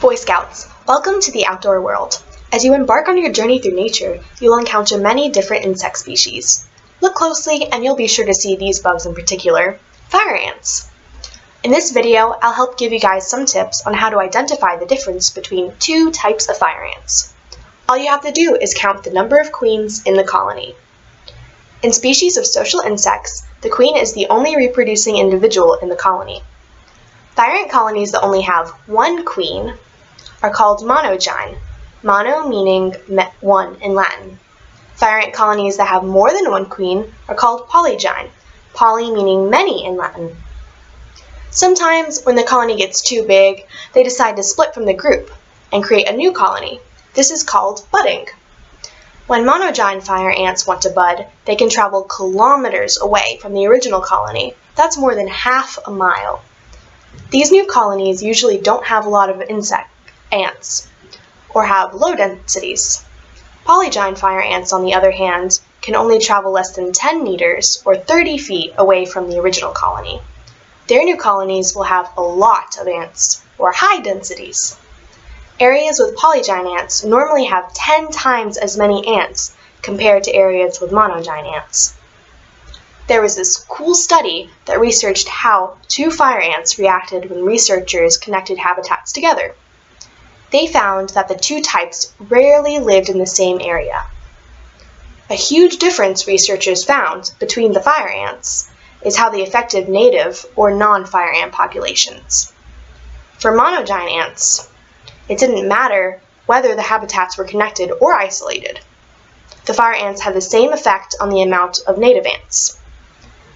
Boy Scouts, welcome to the outdoor world. As you embark on your journey through nature, you'll encounter many different insect species. Look closely and you'll be sure to see these bugs in particular, fire ants. In this video, I'll help give you guys some tips on how to identify the difference between two types of fire ants. All you have to do is count the number of queens in the colony. In species of social insects, the queen is the only reproducing individual in the colony. Fire ant colonies that only have one queen are called monogyne, mono meaning one in Latin. Fire ant colonies that have more than one queen are called polygyne, poly meaning many in Latin. Sometimes, when the colony gets too big, they decide to split from the group and create a new colony. This is called budding. When monogyne fire ants want to bud, they can travel kilometers away from the original colony. That's more than half a mile. These new colonies usually don't have a lot of insect ants or have low densities. Polygyne fire ants, on the other hand, can only travel less than 10 meters or 30 feet away from the original colony. Their new colonies will have a lot of ants or high densities. Areas with polygyne ants normally have 10 times as many ants compared to areas with monogyne ants. There was this cool study that researched how two fire ants reacted when researchers connected habitats together. They found that the two types rarely lived in the same area. A huge difference researchers found between the fire ants is how they affected native or non-fire ant populations. For monogyne ants, it didn't matter whether the habitats were connected or isolated. The fire ants had the same effect on the amount of native ants.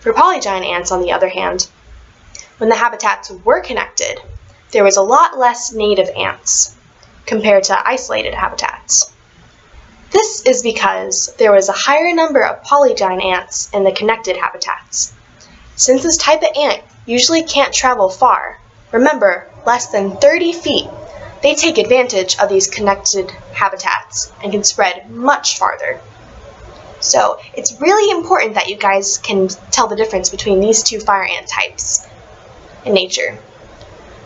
For polygyne ants, on the other hand, when the habitats were connected, there was a lot less native ants compared to isolated habitats. This is because there was a higher number of polygyne ants in the connected habitats. Since this type of ant usually can't travel far, remember, less than 30 feet, they take advantage of these connected habitats and can spread much farther. So it's really important that you guys can tell the difference between these two fire ant types in nature.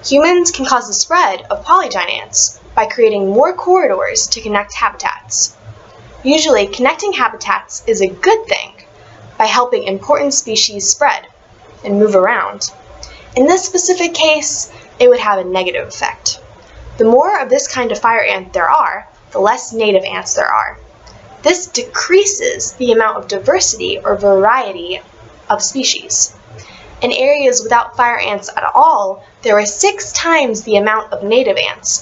Humans can cause the spread of polygyne ants by creating more corridors to connect habitats. Usually, connecting habitats is a good thing by helping important species spread and move around. In this specific case, it would have a negative effect. The more of this kind of fire ant there are, the less native ants there are. This decreases the amount of diversity or variety of species. In areas without fire ants at all, there are 6 times the amount of native ants.